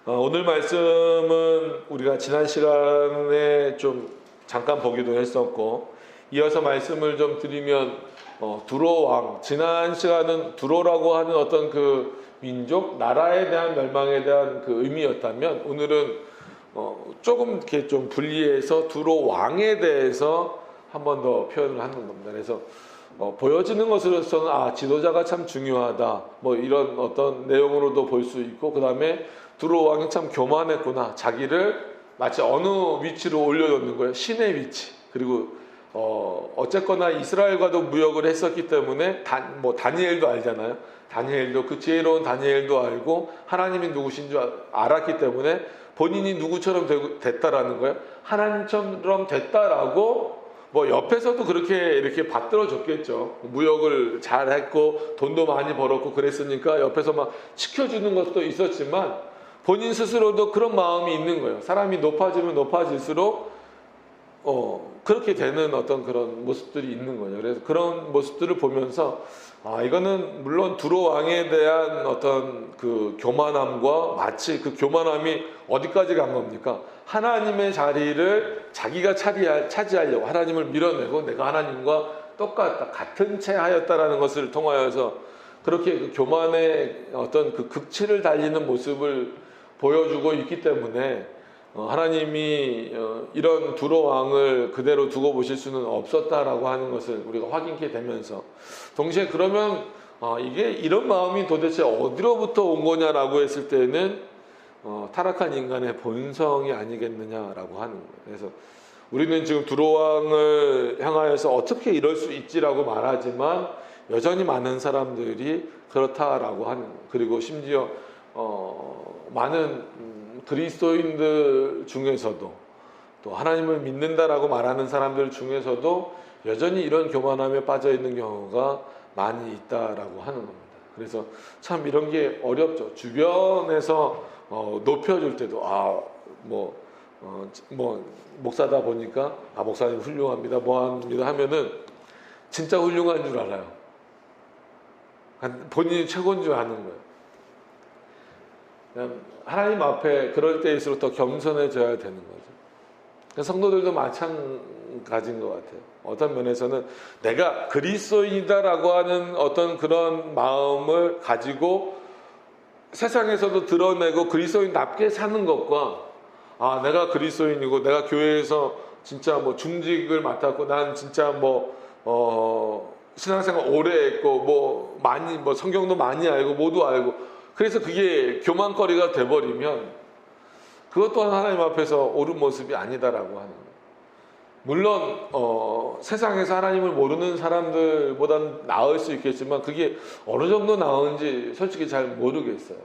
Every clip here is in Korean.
오늘 말씀은 우리가 지난 시간에 좀 잠깐 보기도 했었고, 이어서 말씀을 좀 드리면 두로 왕, 지난 시간은 두로라고 하는 어떤 그 민족, 나라에 대한 멸망에 대한 그 의미였다면, 오늘은 조금 이렇게 좀 분리해서 두로 왕에 대해서 한 번 더 표현을 하는 겁니다. 그래서 보여지는 것으로서는 지도자가 참 중요하다, 뭐 이런 어떤 내용으로도 볼 수 있고, 그 다음에 두로 왕이 참 교만했구나, 자기를 마치 어느 위치로 올려놓는 거예요. 신의 위치. 그리고 어쨌거나 이스라엘과도 무역을 했었기 때문에 다니엘도 알잖아요. 다니엘도, 그 지혜로운 다니엘도 알고 하나님이 누구신 줄 알았기 때문에 본인이 누구처럼 됐다라는 거예요. 하나님처럼 됐다라고 옆에서도 그렇게 이렇게 받들어 줬겠죠. 무역을 잘 했고 돈도 많이 벌었고 그랬으니까 옆에서 막 시켜주는 것도 있었지만, 본인 스스로도 그런 마음이 있는 거예요. 사람이 높아지면 높아질수록 그렇게 되는 어떤 그런 모습들이 있는 거예요. 그래서 그런 모습들을 보면서 이거는 물론 두로 왕에 대한 어떤 그 교만함과, 마치 그 교만함이 어디까지 간 겁니까? 하나님의 자리를 자기가 차지하려고, 하나님을 밀어내고 내가 하나님과 똑같다, 같은 채 하였다라는 것을 통하여서 그렇게 그 교만의 어떤 그 극치를 달리는 모습을 보여주고 있기 때문에 하나님이 이런 두로 왕을 그대로 두고 보실 수는 없었다라고 하는 것을 우리가 확인케 되면서, 동시에 그러면 이게 이런 마음이 도대체 어디로부터 온 거냐라고 했을 때는 타락한 인간의 본성이 아니겠느냐라고 하는 거예요. 그래서 우리는 지금 두로 왕을 향하여서 어떻게 이럴 수 있지라고 말하지만, 여전히 많은 사람들이 그렇다라고 하는 거예요. 그리고 심지어 많은 그리스도인들 중에서도, 또 하나님을 믿는다라고 말하는 사람들 중에서도 여전히 이런 교만함에 빠져 있는 경우가 많이 있다라고 하는 겁니다. 그래서 참 이런 게 어렵죠. 주변에서 높여줄 때도 목사다 보니까 목사님 훌륭합니다, 뭐합니다 하면은 진짜 훌륭한 줄 알아요. 본인이 최고인 줄 아는 거예요. 하나님 앞에 그럴 때일수록 더 겸손해져야 되는 거죠. 성도들도 마찬가지인 것 같아요. 어떤 면에서는 내가 그리스도인이다라고 하는 어떤 그런 마음을 가지고 세상에서도 드러내고 그리스도인답게 사는 것과, 내가 그리스도인이고 내가 교회에서 진짜 중직을 맡았고 난 진짜 신앙생활 오래 했고 많이 성경도 많이 알고 모두 알고, 그래서 그게 교만거리가 돼버리면 그것 또한 하나님 앞에서 옳은 모습이 아니다라고 하는 거예요. 물론 세상에서 하나님을 모르는 사람들보다는 나을 수 있겠지만, 그게 어느 정도 나은지 솔직히 잘 모르겠어요.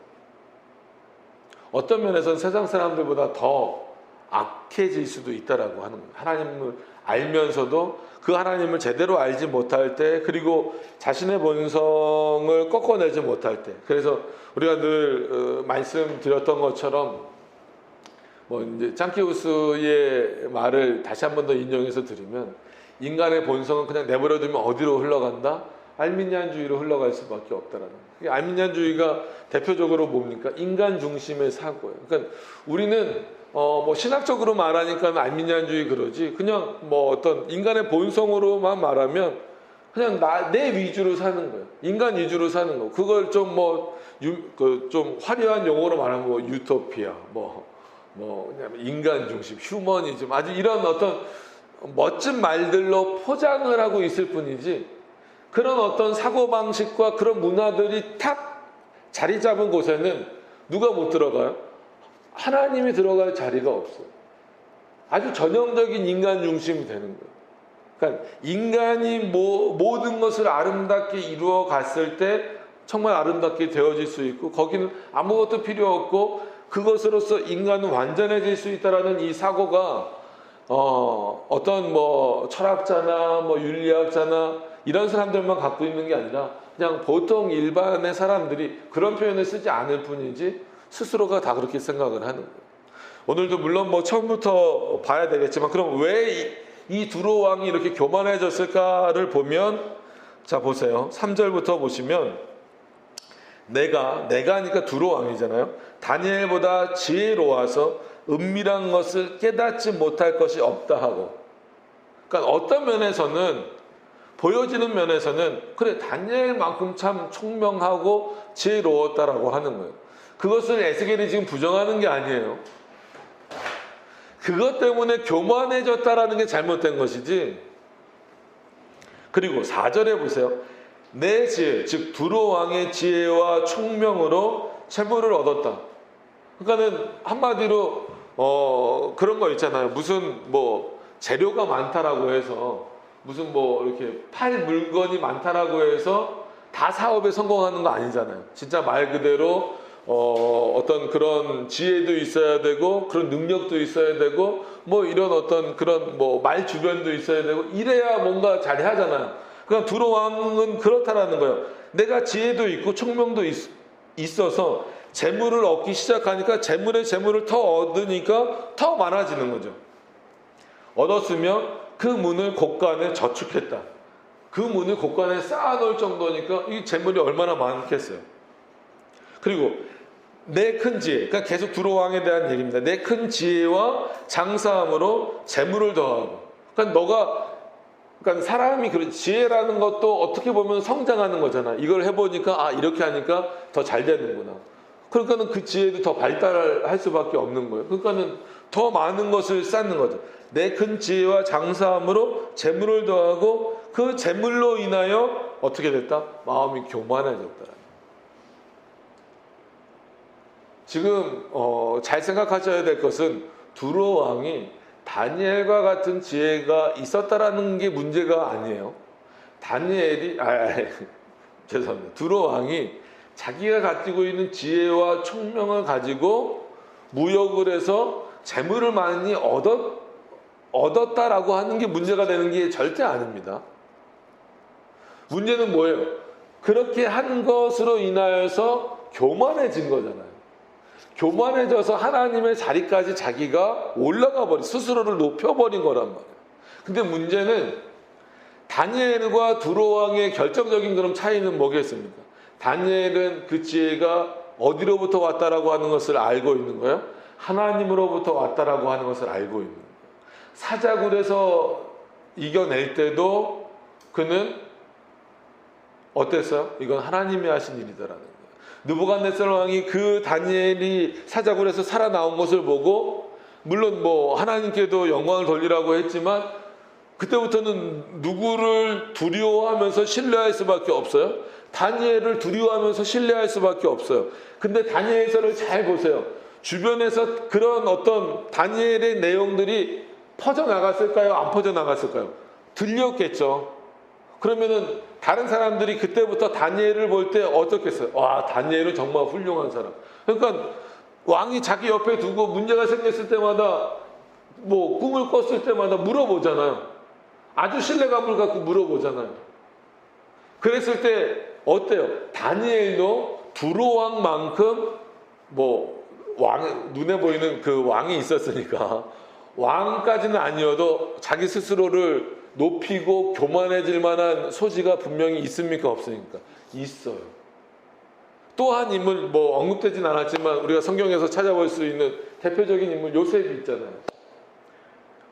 어떤 면에서는 세상 사람들보다 더 악해질 수도 있다라고 하는 거예요. 하나님을 알면서도 그 하나님을 제대로 알지 못할 때, 그리고 자신의 본성을 꺾어내지 못할 때. 그래서 우리가 늘 말씀드렸던 것처럼 이제 짱키우스의 말을 다시 한 번 더 인용해서 드리면, 인간의 본성은 그냥 내버려두면 어디로 흘러간다? 알미니안주의로 흘러갈 수밖에 없다라는 거예요. 알미니안주의가 대표적으로 뭡니까? 인간 중심의 사고예요. 그러니까 우리는 신학적으로 말하니까 알미니안주의 그러지, 그냥 어떤 인간의 본성으로만 말하면 그냥 내 위주로 사는 거예요. 인간 위주로 사는 거. 그걸 좀 좀 화려한 용어로 말하면 유토피아, 인간 중심, 휴머니즘, 아주 이런 어떤 멋진 말들로 포장을 하고 있을 뿐이지, 그런 어떤 사고방식과 그런 문화들이 탁 자리 잡은 곳에는 누가 못 들어가요? 하나님이 들어갈 자리가 없어요. 아주 전형적인 인간 중심이 되는 거예요. 그러니까 인간이 모든 것을 아름답게 이루어 갔을 때 정말 아름답게 되어질 수 있고, 거기는 아무것도 필요 없고 그것으로서 인간은 완전해질 수 있다라는 이 사고가 어떤 철학자나 윤리학자나 이런 사람들만 갖고 있는 게 아니라 그냥 보통 일반의 사람들이 그런 표현을 쓰지 않을 뿐이지 스스로가 다 그렇게 생각을 하는 거예요. 오늘도 물론 처음부터 봐야 되겠지만, 그럼 왜 이 두로 왕이 이렇게 교만해졌을까를 보면, 자 보세요. 3절부터 보시면, 내가 하니까 두로 왕이잖아요. 다니엘보다 지혜로워서 은밀한 것을 깨닫지 못할 것이 없다 하고, 그러니까 어떤 면에서는, 보여지는 면에서는 그래 다니엘만큼 참 총명하고 지혜로웠다라고 하는 거예요. 그것을 에스겔이 지금 부정하는 게 아니에요. 그것 때문에 교만해졌다라는 게 잘못된 것이지. 그리고 4절에 보세요. 내 지혜, 즉 두로 왕의 지혜와 총명으로 재물을 얻었다. 그러니까는 한마디로 그런 거 있잖아요. 무슨 뭐 재료가 많다라고 해서, 무슨 뭐 이렇게 팔 물건이 많다라고 해서 다 사업에 성공하는 거 아니잖아요. 진짜 말 그대로 어떤 그런 지혜도 있어야 되고, 그런 능력도 있어야 되고, 뭐 이런 어떤 그런 뭐 말 주변도 있어야 되고, 이래야 뭔가 잘 하잖아요. 그러니까 두로 왕은 그렇다라는 거예요. 내가 지혜도 있고 총명도 있어서 재물을 얻기 시작하니까 재물을 더 얻으니까 더 많아지는 거죠. 얻었으면 그 문을 곳간에 저축했다. 그 문을 곳간에 쌓아놓을 정도니까 이 재물이 얼마나 많겠어요. 그리고 내 큰 지혜, 그러니까 계속 두로 왕에 대한 얘기입니다. 내 큰 지혜와 장사함으로 재물을 더하고. 그러니까 사람이 그런 지혜라는 것도 어떻게 보면 성장하는 거잖아. 이걸 해보니까 이렇게 하니까 더 잘 되는구나. 그러니까는 그 지혜도 더 발달할 수밖에 없는 거예요. 그러니까는 더 많은 것을 쌓는 거죠. 내 큰 지혜와 장사함으로 재물을 더하고 그 재물로 인하여 어떻게 됐다? 마음이 교만해졌다. 지금 잘 생각하셔야 될 것은 두로 왕이 다니엘과 같은 지혜가 있었다라는 게 문제가 아니에요. 죄송합니다. 두로 왕이 자기가 가지고 있는 지혜와 총명을 가지고 무역을 해서 재물을 많이 얻었다라고 하는 게 문제가 되는 게 절대 아닙니다. 문제는 뭐예요? 그렇게 한 것으로 인하여서 교만해진 거잖아요. 교만해져서 하나님의 자리까지 자기가 올라가 버린, 스스로를 높여버린 거란 말이에요. 근데 문제는 다니엘과 두로 왕의 결정적인 그런 차이는 뭐겠습니까? 다니엘은 그 지혜가 어디로부터 왔다라고 하는 것을 알고 있는 거예요. 하나님으로부터 왔다라고 하는 것을 알고 있는 거예요. 사자굴에서 이겨낼 때도 그는 어땠어요? 이건 하나님이 하신 일이다라는 거예요. 느부갓네살 왕이 그 다니엘이 사자굴에서 살아나온 것을 보고, 물론 뭐 하나님께도 영광을 돌리라고 했지만 그때부터는 누구를 두려워하면서 신뢰할 수밖에 없어요? 다니엘을 두려워하면서 신뢰할 수밖에 없어요. 근데 다니엘서를 잘 보세요. 주변에서 그런 어떤 다니엘의 내용들이 퍼져나갔을까요? 안 퍼져나갔을까요? 들렸겠죠. 그러면은 다른 사람들이 그때부터 다니엘을 볼 때 어떻겠어요? 와, 다니엘은 정말 훌륭한 사람. 그러니까 왕이 자기 옆에 두고 문제가 생겼을 때마다, 뭐 꿈을 꿨을 때마다 물어보잖아요. 아주 신뢰감을 갖고 물어보잖아요. 그랬을 때 어때요? 다니엘도 두로 왕만큼 뭐 눈에 보이는 그 왕이 있었으니까 왕까지는 아니어도 자기 스스로를 높이고 교만해질 만한 소지가 분명히 있습니까? 없습니까? 있어요. 또 한 인물, 뭐 언급되진 않았지만 우리가 성경에서 찾아볼 수 있는 대표적인 인물 요셉이 있잖아요.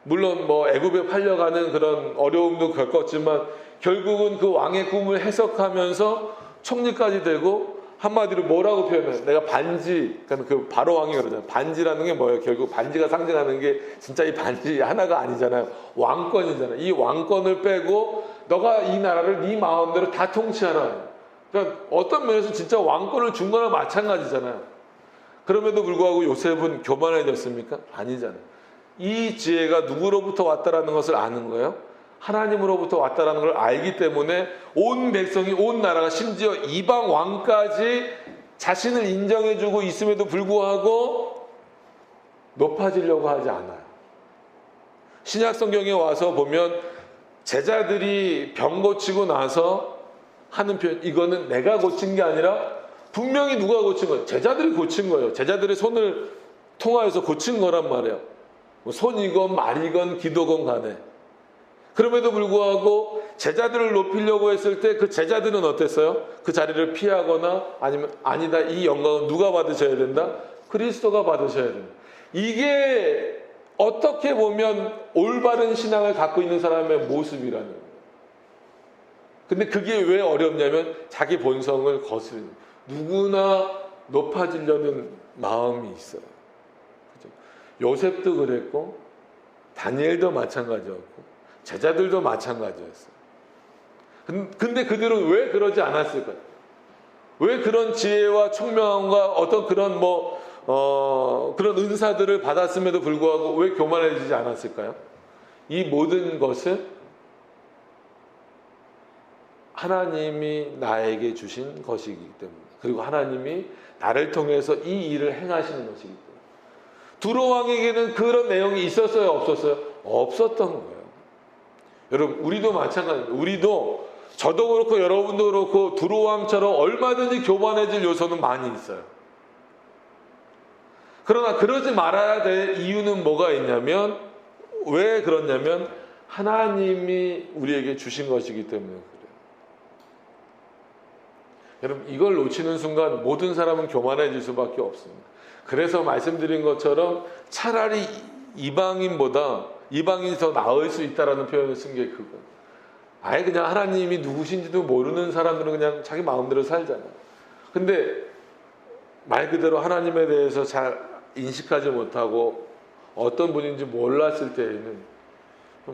물론 뭐 애굽에 팔려가는 그런 어려움도 겪었지만 결국은 그 왕의 꿈을 해석하면서 총리까지 되고, 한마디로 뭐라고 표현해요? 내가 반지, 그러니까 그 바로 왕이 그러잖아요. 반지라는 게 뭐예요? 결국 반지가 상징하는 게 진짜 이 반지 하나가 아니잖아요. 왕권이잖아요. 이 왕권을 빼고 너가 이 나라를 네 마음대로 다 통치하라. 그러니까 어떤 면에서 진짜 왕권을 준 거나 마찬가지잖아요. 그럼에도 불구하고 요셉은 교만해졌습니까? 아니잖아요. 이 지혜가 누구로부터 왔다라는 것을 아는 거예요. 하나님으로부터 왔다라는 걸 알기 때문에 온 백성이, 온 나라가, 심지어 이방 왕까지 자신을 인정해주고 있음에도 불구하고 높아지려고 하지 않아요. 신약 성경에 와서 보면 제자들이 병 고치고 나서 하는 표현, 이거는 내가 고친 게 아니라 분명히 누가 고친 거예요? 제자들이 고친 거예요. 제자들의 손을 통하여서 고친 거란 말이에요. 손이건 말이건 기도건 간에. 그럼에도 불구하고 제자들을 높이려고 했을 때 그 제자들은 어땠어요? 그 자리를 피하거나 아니면 아니다, 이 영광은 누가 받으셔야 된다? 그리스도가 받으셔야 된다. 이게 어떻게 보면 올바른 신앙을 갖고 있는 사람의 모습이라는 거예요. 근데 그게 왜 어렵냐면 자기 본성을 거스르는, 누구나 높아지려는 마음이 있어요. 그죠? 요셉도 그랬고 다니엘도 마찬가지였고 제자들도 마찬가지였어요. 근데 그들은 왜 그러지 않았을까요? 왜 그런 지혜와 총명함과 어떤 그런 그런 은사들을 받았음에도 불구하고 왜 교만해지지 않았을까요? 이 모든 것은 하나님이 나에게 주신 것이기 때문에, 그리고 하나님이 나를 통해서 이 일을 행하시는 것이기 때문에. 두로 왕에게는 그런 내용이 있었어요, 없었어요? 없었던 거예요. 여러분, 우리도 마찬가지입니다. 우리도, 저도 그렇고 여러분도 그렇고 두로 왕처럼 얼마든지 교만해질 요소는 많이 있어요. 그러나 그러지 말아야 될 이유는 뭐가 있냐면, 왜 그렇냐면 하나님이 우리에게 주신 것이기 때문에 그래요. 여러분, 이걸 놓치는 순간 모든 사람은 교만해질 수밖에 없습니다. 그래서 말씀드린 것처럼 차라리 이방인이 더 나을 수 있다라는 표현을 쓴 게 그거. 아예 그냥 하나님이 누구신지도 모르는 사람들은 그냥 자기 마음대로 살잖아요. 근데 말 그대로 하나님에 대해서 잘 인식하지 못하고 어떤 분인지 몰랐을 때에는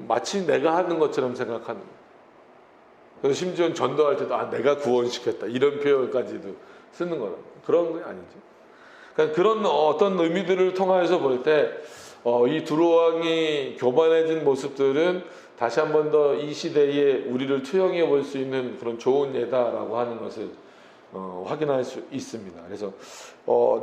마치 내가 하는 것처럼 생각하는 거예요. 그래서 심지어 전도할 때도 내가 구원시켰다 이런 표현까지도 쓰는 거라. 그런 게 아니죠. 그러니까 그런 어떤 의미들을 통해서 볼 때 이 두로 왕이 교만해진 모습들은 다시 한 번 더 이 시대에 우리를 투영해 볼 수 있는 그런 좋은 예다라고 하는 것을 확인할 수 있습니다. 그래서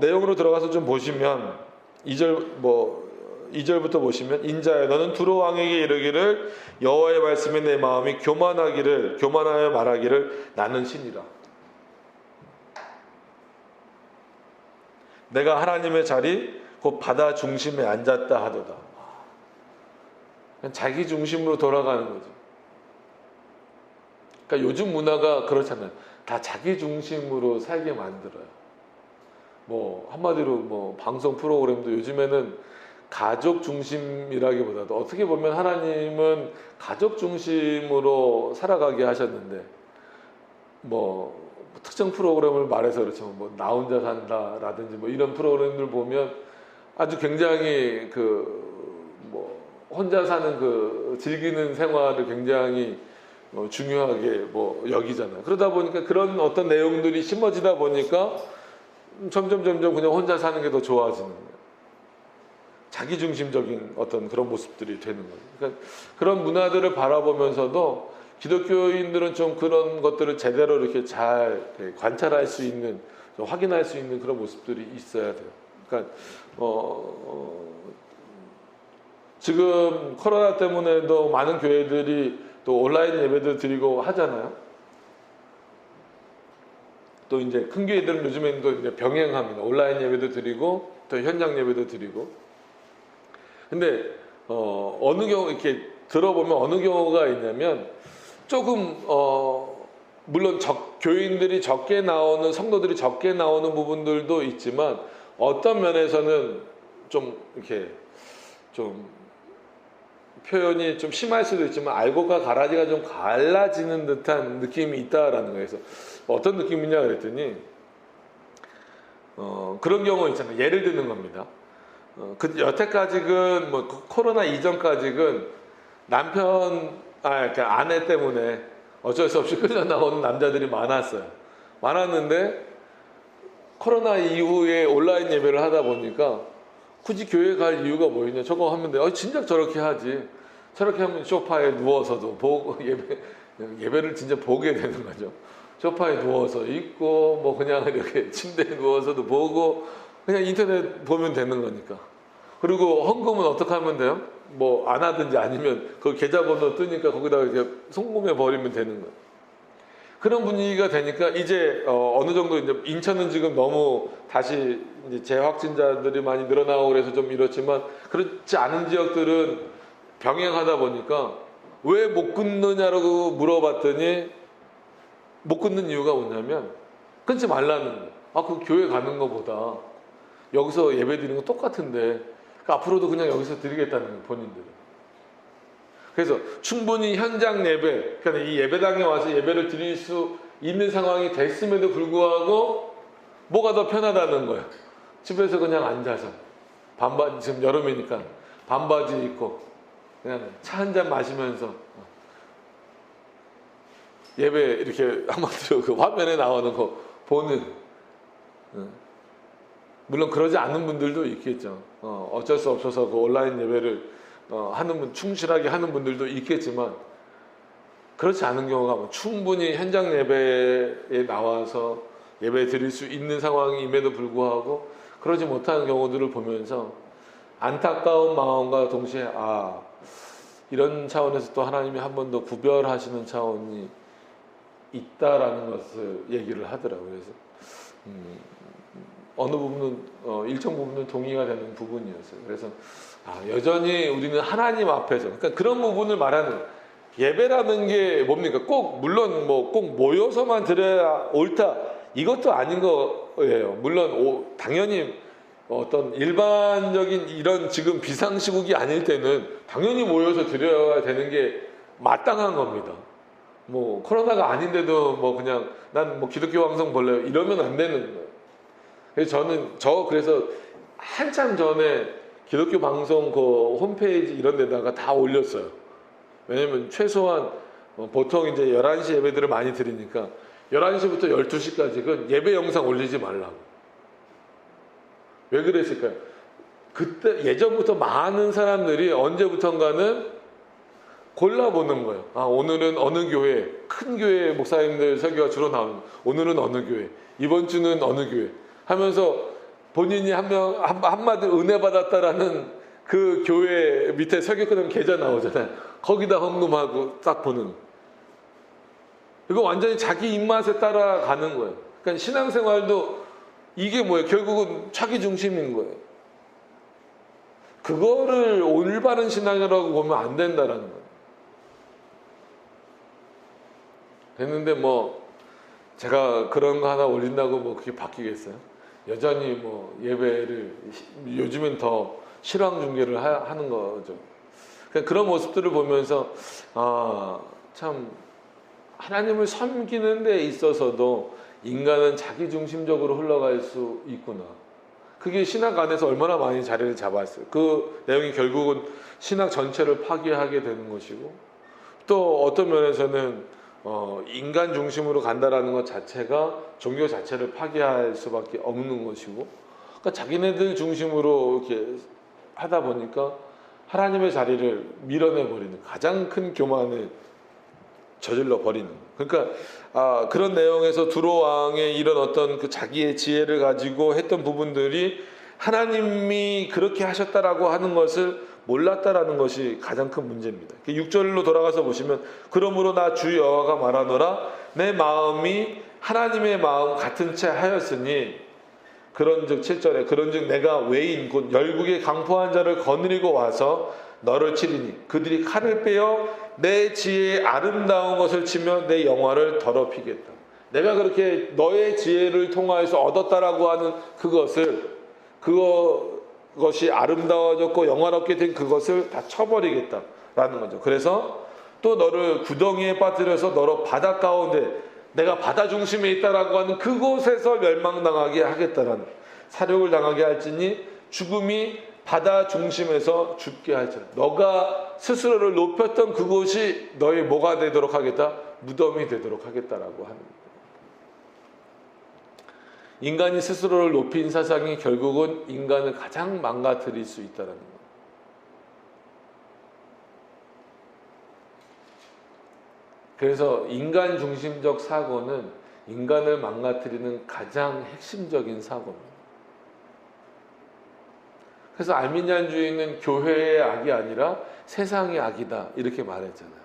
내용으로 들어가서 좀 보시면 2절부터 보시면, 인자야 너는 두로 왕에게 이르기를 여호와의 말씀에 내 마음이 교만하여 말하기를 나는 신이라. 내가 하나님의 자리 곧 바다 중심에 앉았다 하도다. 자기 중심으로 돌아가는 거죠. 그러니까 요즘 문화가 그렇잖아요. 다 자기 중심으로 살게 만들어요. 한마디로 방송 프로그램도 요즘에는 가족 중심이라기보다도 어떻게 보면 하나님은 가족 중심으로 살아가게 하셨는데, 특정 프로그램을 말해서 그렇지만 나 혼자 산다라든지 이런 프로그램들 보면 아주 굉장히 혼자 사는 즐기는 생활을 굉장히 중요하게 여기잖아요. 그러다 보니까 그런 어떤 내용들이 심어지다 보니까 점점 그냥 혼자 사는 게 더 좋아지는 거예요. 자기중심적인 어떤 그런 모습들이 되는 거예요. 그러니까 그런 문화들을 바라보면서도 기독교인들은 좀 그런 것들을 제대로 이렇게 잘 관찰할 수 있는, 확인할 수 있는 그런 모습들이 있어야 돼요. 그러니까 지금 코로나 때문에도 많은 교회들이 또 온라인 예배도 드리고 하잖아요. 또 이제 큰 교회들은 요즘에는 또 이제 병행합니다. 온라인 예배도 드리고 또 현장 예배도 드리고. 근데 어느 경우 이렇게 들어보면 어느 경우가 있냐면 조금 물론 교인들이 적게 나오는, 성도들이 적게 나오는 부분들도 있지만 어떤 면에서는 좀 이렇게 좀 표현이 좀 심할 수도 있지만 알곡과 가라지가 좀 갈라지는 듯한 느낌이 있다라는 거예요. 그래서 어떤 느낌이냐 그랬더니 그런 경우 있잖아요. 예를 드는 겁니다. 여태까지는 코로나 이전까지는 그러니까 아내 때문에 어쩔 수 없이 끌려 나오는 남자들이 많았는데 코로나 이후에 온라인 예배를 하다 보니까 굳이 교회 갈 이유가 뭐였냐, 저거 하면 돼. 진작 저렇게 하지. 저렇게 하면 소파에 누워서도 보고 예배를 진짜 보게 되는 거죠. 소파에 누워서 있고 그냥 이렇게 침대에 누워서도 보고 그냥 인터넷 보면 되는 거니까. 그리고 헌금은 어떻게 하면 돼요? 안 하든지 아니면 그 계좌번호 뜨니까 거기다가 이렇게 송금해 버리면 되는 거예요. 그런 분위기가 되니까 이제 어느 정도 이제 인천은 지금 너무 다시 이제 재확진자들이 많이 늘어나고 그래서 좀 이렇지만 그렇지 않은 지역들은 병행하다 보니까 왜 못 끊느냐라고 물어봤더니 못 끊는 이유가 뭐냐면 끊지 말라는 거예요. 그 교회 가는 것보다 여기서 예배 드리는 거 똑같은데 앞으로도 그냥 여기서 드리겠다는 거예요, 본인들은. 그래서 충분히 현장 예배, 그러니까 이 예배당에 와서 예배를 드릴 수 있는 상황이 됐음에도 불구하고 뭐가 더 편하다는 거예요. 집에서 그냥 앉아서 반바지, 지금 여름이니까 반바지 입고 그냥 차 한 잔 마시면서 예배 이렇게 한마디로 그 화면에 나오는 거 보는. 물론 그러지 않는 분들도 있겠죠. 어쩔 수 없어서 그 온라인 예배를 하는 분, 충실하게 하는 분들도 있겠지만 그렇지 않은 경우가 충분히 현장 예배에 나와서 예배 드릴 수 있는 상황임에도 불구하고 그러지 못하는 경우들을 보면서 안타까운 마음과 동시에 이런 차원에서 또 하나님이 한 번 더 구별하시는 차원이 있다라는 것을 얘기를 하더라고요. 그래서 어느 부분은 일정 부분은 동의가 되는 부분이었어요. 그래서 여전히 우리는 하나님 앞에서, 그러니까 그런 부분을 말하는, 예배라는 게 뭡니까? 꼭 물론 꼭 모여서만 드려야 옳다 이것도 아닌 거예요. 물론 당연히 어떤 일반적인 이런 지금 비상시국이 아닐 때는 당연히 모여서 드려야 되는 게 마땅한 겁니다. 코로나가 아닌데도 그냥 난 기독교 방송 볼래요 이러면 안 되는 거예요. 그래서 그래서 한참 전에 기독교 방송 그 홈페이지 이런 데다가 다 올렸어요. 왜냐면 최소한 보통 이제 11시 예배들을 많이 드리니까 11시부터 12시까지 그 예배 영상 올리지 말라고. 왜 그랬을까요? 그때 예전부터 많은 사람들이 언제부턴가는 골라보는 거예요. 오늘은 어느 교회, 큰 교회 목사님들 설교가 주로 나오는, 오늘은 어느 교회, 이번 주는 어느 교회 하면서 본인이 한마디 은혜 받았다라는 그 교회 밑에 설교 끝나면 계좌 나오잖아요. 거기다 헌금하고 딱 보는. 이거 완전히 자기 입맛에 따라가는 거예요. 그러니까 신앙생활도 이게 뭐예요? 결국은 자기 중심인 거예요. 그거를 올바른 신앙이라고 보면 안 된다라는 거예요. 됐는데 제가 그런 거 하나 올린다고 그게 바뀌겠어요? 여전히 예배를 요즘엔 더 실황 중계를 하는 거죠. 그런 모습들을 보면서 참 하나님을 섬기는 데 있어서도 인간은 자기중심적으로 흘러갈 수 있구나. 그게 신학 안에서 얼마나 많이 자리를 잡았어요. 그 내용이 결국은 신학 전체를 파괴하게 되는 것이고, 또 어떤 면에서는 인간 중심으로 간다라는 것 자체가 종교 자체를 파괴할 수밖에 없는 것이고, 그러니까 자기네들 중심으로 이렇게 하다 보니까 하나님의 자리를 밀어내버리는 가장 큰 교만을 저질러 버리는. 그러니까 그런 내용에서 두로 왕의 이런 어떤 그 자기의 지혜를 가지고 했던 부분들이 하나님이 그렇게 하셨다라고 하는 것을 몰랐다라는 것이 가장 큰 문제입니다. 6절로 돌아가서 보시면, 그러므로 나 주 여호와가 말하노라 내 마음이 하나님의 마음 같은 채 하였으니, 그런즉 7절에 그런즉 내가 외인 곧 열국의 강포한 자를 거느리고 와서 너를 치리니 그들이 칼을 빼어 내 지혜의 아름다운 것을 치며 내 영화를 더럽히겠다. 내가 그렇게 너의 지혜를 통하여서 얻었다라고 하는 그것이 아름다워졌고 영화롭게 된 그것을 다 쳐버리겠다라는 거죠. 그래서 또 너를 구덩이에 빠뜨려서 너로 바다 가운데, 내가 바다 중심에 있다라고 하는 그곳에서 멸망당하게 하겠다라는, 사륙을 당하게 할지니 죽음이 바다 중심에서 죽게 할지라. 너가 스스로를 높였던 그곳이 너의 뭐가 되도록 하겠다? 무덤이 되도록 하겠다라고 하는 거예요. 인간이 스스로를 높인 사상이 결국은 인간을 가장 망가뜨릴 수 있다는 거예요. 그래서 인간 중심적 사고는 인간을 망가뜨리는 가장 핵심적인 사고입니다. 그래서 알미니안주의는 교회의 악이 아니라 세상의 악이다 이렇게 말했잖아요.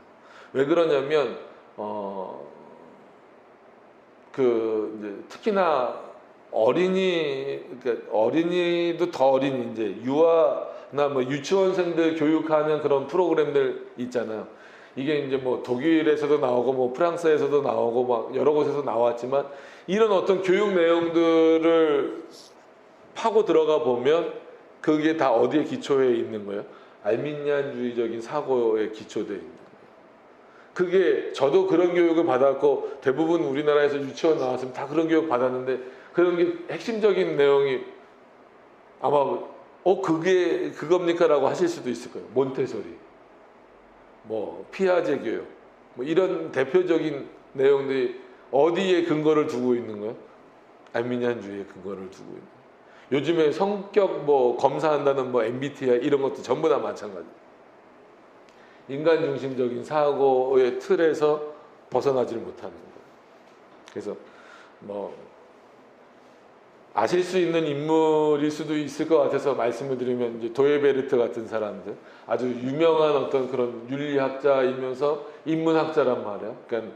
왜 그러냐면 특히나 어린이도 더 어린이, 이제 유아나 유치원생들 교육하는 그런 프로그램들 있잖아요. 이게 이제 뭐 독일에서도 나오고 뭐 프랑스에서도 나오고 막 여러 곳에서 나왔지만 이런 어떤 교육 내용들을 파고 들어가 보면 그게 다 어디에 기초해 있는 거예요? 알미니안주의적인 사고에 기초되어 있는 거예요. 그게 저도 그런 교육을 받았고 대부분 우리나라에서 유치원 나왔으면 다 그런 교육 받았는데 그런 게 핵심적인 내용이 아마 그게 그겁니까? 라고 하실 수도 있을 거예요. 몬테소리, 뭐 피아제 교육, 뭐 이런 대표적인 내용들이 어디에 근거를 두고 있는 거예요? 알미니안주의에 근거를 두고 있는 거예요. 요즘에 성격 뭐 검사한다는 뭐 MBTI 이런 것도 전부 다 마찬가지. 인간 중심적인 사고의 틀에서 벗어나질 못하는 거예요. 그래서 뭐 아실 수 있는 인물일 수도 있을 것 같아서 말씀을 드리면 이제 도예베르트 같은 사람들 아주 유명한 어떤 그런 윤리학자이면서 인문학자란 말이에요. 그러니까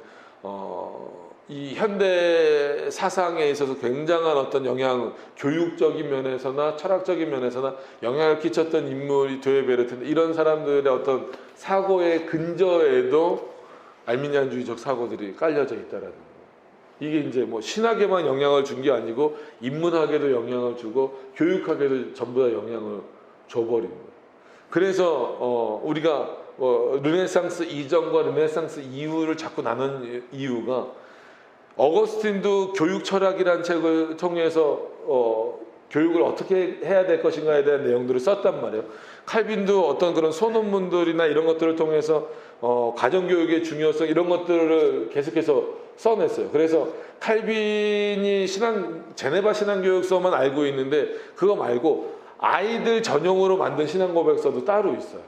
이 현대 사상에 있어서 굉장한 어떤 영향, 교육적인 면에서나 철학적인 면에서나 영향을 끼쳤던 인물이 도예베르트인데 이런 사람들의 어떤 사고의 근저에도 알미니안주의적 사고들이 깔려져 있다라는 거예요. 이게 이제 뭐 신학에만 영향을 준 게 아니고 인문학에도 영향을 주고 교육학에도 전부 다 영향을 줘버린 거예요. 그래서 우리가 르네상스 이전과 르네상스 이후를 자꾸 나눈 이유가 어거스틴도 교육 철학이라는 책을 통해서 교육을 어떻게 해야 될 것인가에 대한 내용들을 썼단 말이에요. 칼빈도 어떤 그런 소논문들이나 이런 것들을 통해서 가정교육의 중요성 이런 것들을 계속해서 써냈어요. 그래서 칼빈이 제네바 신앙교육서만 알고 있는데 그거 말고 아이들 전용으로 만든 신앙고백서도 따로 있어요.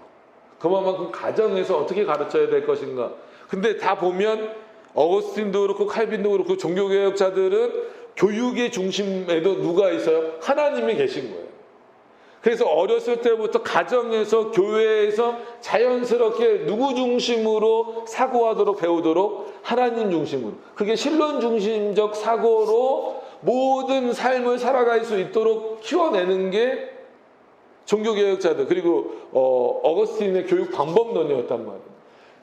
그만큼 가정에서 어떻게 가르쳐야 될 것인가. 근데 다 보면 어거스틴도 그렇고 칼빈도 그렇고 종교개혁자들은 교육의 중심에도 누가 있어요? 하나님이 계신 거예요. 그래서 어렸을 때부터 가정에서 교회에서 자연스럽게 누구 중심으로 사고하도록 배우도록 하나님 중심으로 그게 신론 중심적 사고로 모든 삶을 살아갈 수 있도록 키워내는 게 종교개혁자들 그리고 어거스틴의 교육 방법론이었단 말이에요.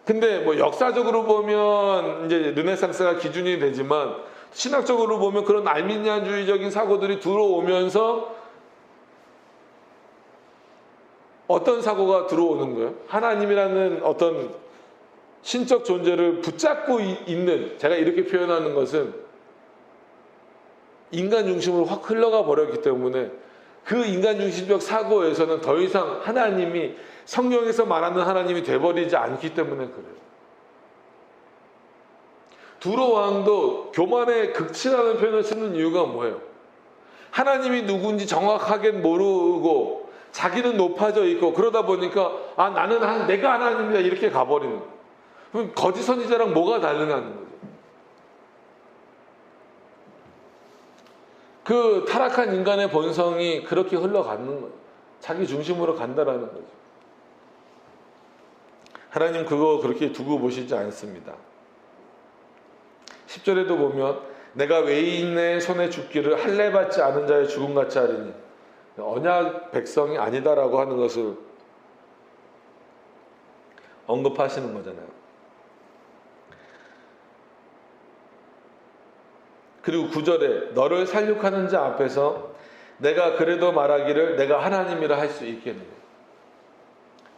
근데 뭐 역사적으로 보면 이제 르네상스가 기준이 되지만 신학적으로 보면 그런 알미니안주의적인 사고들이 들어오면서 어떤 사고가 들어오는 거예요? 하나님이라는 어떤 신적 존재를 붙잡고 있는, 제가 이렇게 표현하는 것은 인간 중심으로 확 흘러가 버렸기 때문에 그 인간 중심적 사고에서는 더 이상 하나님이 성경에서 말하는 하나님이 돼버리지 않기 때문에 그래요. 두로 왕도 교만의 극치라는 표현을 쓰는 이유가 뭐예요? 하나님이 누군지 정확하게 모르고 자기는 높아져 있고 그러다 보니까 나는 내가 하나님이다 이렇게 가버리는 거예요. 그럼 거짓 선지자랑 뭐가 다르냐는 거죠. 그 타락한 인간의 본성이 그렇게 흘러가는 거예요. 자기 중심으로 간다라는 거죠. 하나님 그거 그렇게 두고 보시지 않습니다. 10절에도 보면 내가 외인의 손에 죽기를 할례 받지 않은 자의 죽음같이 하리니 언약 백성이 아니다라고 하는 것을 언급하시는 거잖아요. 그리고 9절에 너를 살육하는 자 앞에서 내가 그래도 말하기를 내가 하나님이라 할 수 있겠느냐.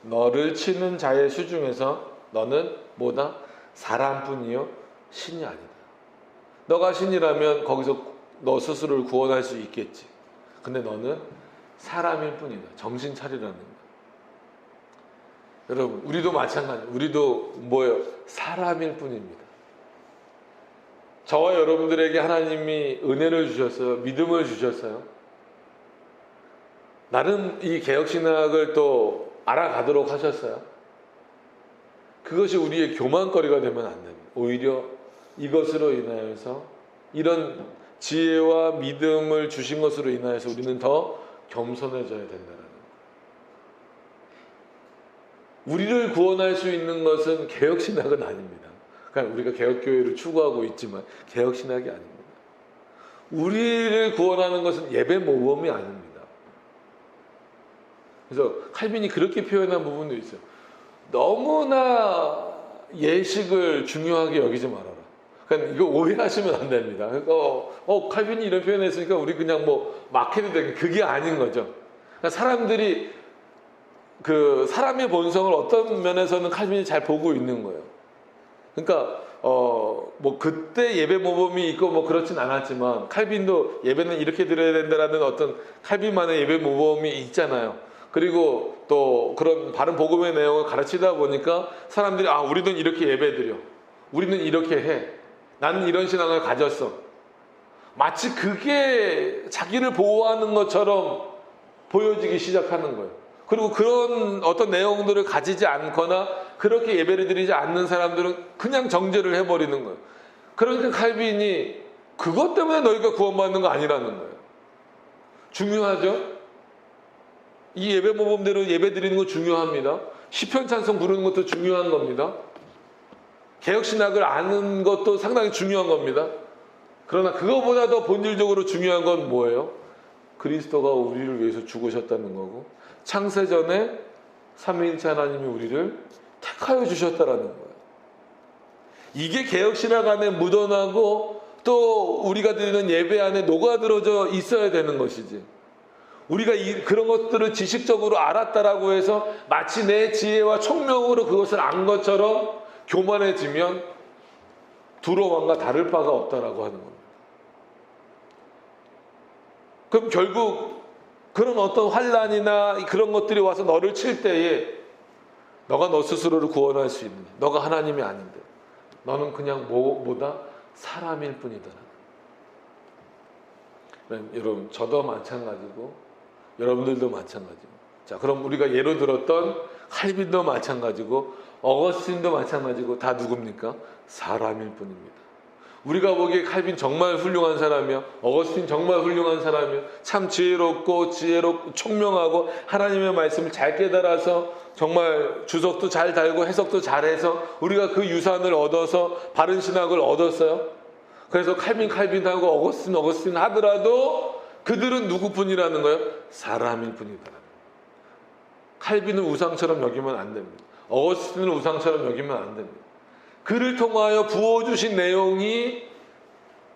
너를 치는 자의 수중에서 너는 뭐다? 사람뿐이요 신이 아니다. 너가 신이라면 거기서 너 스스로를 구원할 수 있겠지. 근데 너는 사람일 뿐이다. 정신 차리라는 거야. 여러분 우리도 마찬가지예요. 우리도 뭐예요? 사람일 뿐입니다. 저와 여러분들에게 하나님이 은혜를 주셨어요. 믿음을 주셨어요. 나름 이 개혁신학을 또 알아가도록 하셨어요. 그것이 우리의 교만거리가 되면 안 됩니다. 오히려 이것으로 인하여서 이런 지혜와 믿음을 주신 것으로 인하여서 우리는 더 겸손해져야 된다는 거예요. 우리를 구원할 수 있는 것은 개혁신학은 아닙니다. 그러니까 우리가 개혁교회를 추구하고 있지만 개혁신학이 아닙니다. 우리를 구원하는 것은 예배 모범이 아닙니다. 그래서 칼빈이 그렇게 표현한 부분도 있어요. 너무나 예식을 중요하게 여기지 말아라. 그러니까 이거 오해하시면 안 됩니다. 그러니까 칼빈이 이런 표현했으니까 우리 그냥 뭐 막 해도 되게 그게 아닌 거죠. 그러니까 사람들이 그 사람의 본성을 어떤 면에서는 칼빈이 잘 보고 있는 거예요. 그러니까 뭐 그때 예배 모범이 있고 뭐 그렇진 않았지만 칼빈도 예배는 이렇게 드려야 된다라는 어떤 칼빈만의 예배 모범이 있잖아요. 그리고 또 그런 바른 복음의 내용을 가르치다 보니까 사람들이 우리는 이렇게 예배 드려, 우리는 이렇게 해, 나는 이런 신앙을 가졌어. 마치 그게 자기를 보호하는 것처럼 보여지기 시작하는 거예요. 그리고 그런 어떤 내용들을 가지지 않거나 그렇게 예배를 드리지 않는 사람들은 그냥 정죄를 해버리는 거예요. 그러니까 칼빈이 그것 때문에 너희가 구원받는 거 아니라는 거예요. 중요하죠? 이 예배 모범대로 예배 드리는 거 중요합니다. 시편 찬송 부르는 것도 중요한 겁니다. 개혁신학을 아는 것도 상당히 중요한 겁니다. 그러나 그거보다 더 본질적으로 중요한 건 뭐예요? 그리스도가 우리를 위해서 죽으셨다는 거고 창세전에 삼위일체 하나님이 우리를 택하여 주셨다라는 거예요. 이게 개혁신학 안에 묻어나고 또 우리가 드리는 예배 안에 녹아들어져 있어야 되는 것이지. 우리가 그런 것들을 지식적으로 알았다라고 해서 마치 내 지혜와 총명으로 그것을 안 것처럼 교만해지면 두로 왕과 다를 바가 없다라고 하는 겁니다. 그럼 결국 그런 어떤 환난이나 그런 것들이 와서 너를 칠 때에 너가 너 스스로를 구원할 수 있느냐? 너가 하나님이 아닌데 너는 그냥 뭐다? 사람일 뿐이다. 여러분 저도 마찬가지고 여러분들도 마찬가지고 자 그럼 우리가 예로 들었던 칼빈도 마찬가지고 어거스틴도 마찬가지고 다 누굽니까? 사람일 뿐입니다. 우리가 보기에 칼빈 정말 훌륭한 사람이요, 어거스틴 정말 훌륭한 사람이요, 참 지혜롭고 총명하고 하나님의 말씀을 잘 깨달아서 정말 주석도 잘 달고 해석도 잘해서 우리가 그 유산을 얻어서 바른 신학을 얻었어요. 그래서 칼빈하고 어거스틴 하더라도 그들은 누구뿐이라는 거예요? 사람일 뿐이다. 칼빈은 우상처럼 여기면 안 됩니다. 어거스틴은 우상처럼 여기면 안 됩니다. 그를 통하여 부어주신 내용이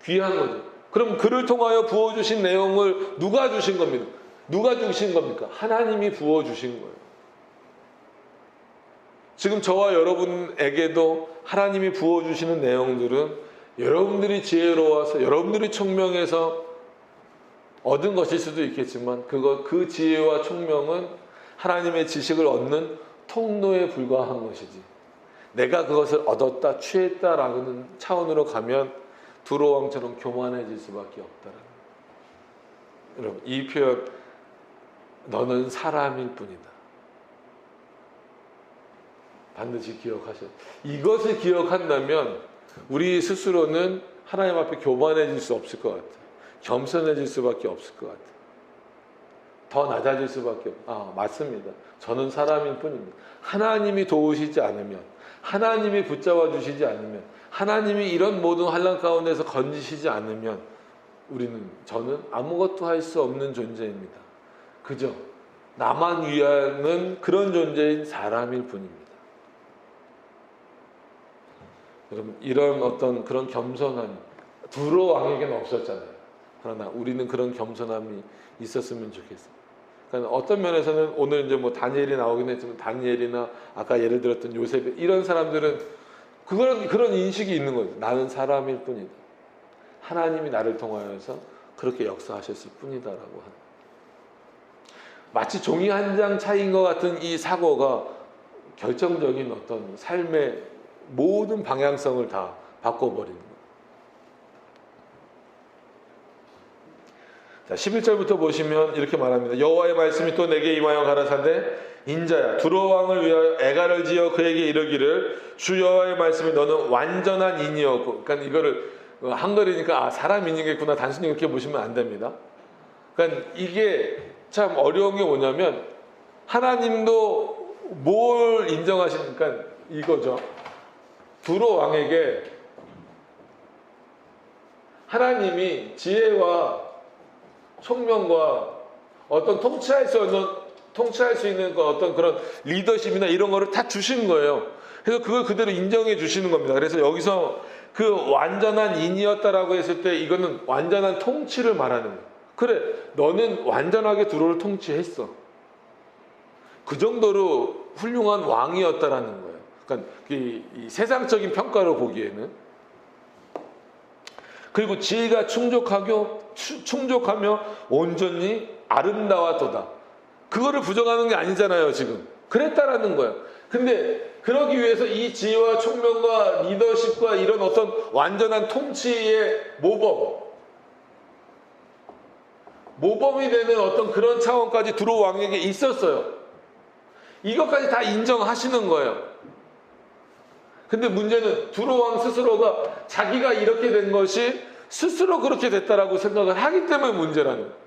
귀한 거죠. 그럼 그를 통하여 부어주신 내용을 누가 주신 겁니까? 누가 주신 겁니까? 하나님이 부어주신 거예요. 지금 저와 여러분에게도 하나님이 부어주시는 내용들은 여러분들이 지혜로워서 여러분들이 총명해서 얻은 것일 수도 있겠지만 그 지혜와 총명은 하나님의 지식을 얻는 통로에 불과한 것이지 내가 그것을 얻었다 취했다라는 차원으로 가면 두로왕처럼 교만해질 수밖에 없다라는 거예요. 여러분 이 표현 너는 사람일 뿐이다. 반드시 기억하셔야 돼요. 이것을 기억한다면 우리 스스로는 하나님 앞에 교만해질 수 없을 것 같아요. 겸손해질 수밖에 없을 것 같아요. 더 낮아질 수밖에 없어요. 맞습니다. 저는 사람일 뿐입니다. 하나님이 도우시지 않으면 하나님이 붙잡아 주시지 않으면 하나님이 이런 모든 환난 가운데서 건지시지 않으면 저는 아무것도 할 수 없는 존재입니다. 그저 나만 위하는 그런 존재인 사람일 뿐입니다. 여러분 이런 어떤 그런 겸손함이 두로 왕에게는 없었잖아요. 그러나 우리는 그런 겸손함이 있었으면 좋겠어요. 그러니까 어떤 면에서는 오늘 이제 뭐 다니엘이 나오긴 했지만 다니엘이나 아까 예를 들었던 요셉 이런 사람들은 그런 인식이 있는 거죠. 나는 사람일 뿐이다. 하나님이 나를 통하여서 그렇게 역사하셨을 뿐이다라고 하는. 마치 종이 한 장 차이인 것 같은 이 사고가 결정적인 어떤 삶의 모든 방향성을 다 바꿔버리는 거예요. 자, 11절부터 보시면 이렇게 말합니다. 여호와의 말씀이 또 내게 임하여 가라사대 인자야 두로 왕을 위하여 애가를 지어 그에게 이르기를 주 여호와의 말씀이 너는 완전한 인이었고 그러니까 이거를 한글이니까 사람 인이겠구나 단순히 이렇게 보시면 안 됩니다. 그러니까 이게 참 어려운 게 뭐냐면 하나님도 뭘 인정하십니까? 이거죠. 두로 왕에게 하나님이 지혜와 총명과 어떤 통치할 수 없는 통치할 수 있는 어떤 그런 리더십이나 이런 거를 다 주신 거예요. 그래서 그걸 그대로 인정해 주시는 겁니다. 그래서 여기서 그 완전한 인이었다라고 했을 때 이거는 완전한 통치를 말하는 거예요. 그래, 너는 완전하게 두로를 통치했어. 그 정도로 훌륭한 왕이었다라는 거예요. 그러니까 이 세상적인 평가로 보기에는. 그리고 지혜가 충족하며 온전히 아름다웠도다. 그거를 부정하는 게 아니잖아요, 지금. 그랬다라는 거예요. 근데 그러기 위해서 이 지혜와 총명과 리더십과 이런 어떤 완전한 통치의 모범이 되는 어떤 그런 차원까지 두로 왕에게 있었어요. 이것까지 다 인정하시는 거예요. 근데 문제는 두로 왕 스스로가 자기가 이렇게 된 것이 스스로 그렇게 됐다라고 생각을 하기 때문에 문제라는 거예요.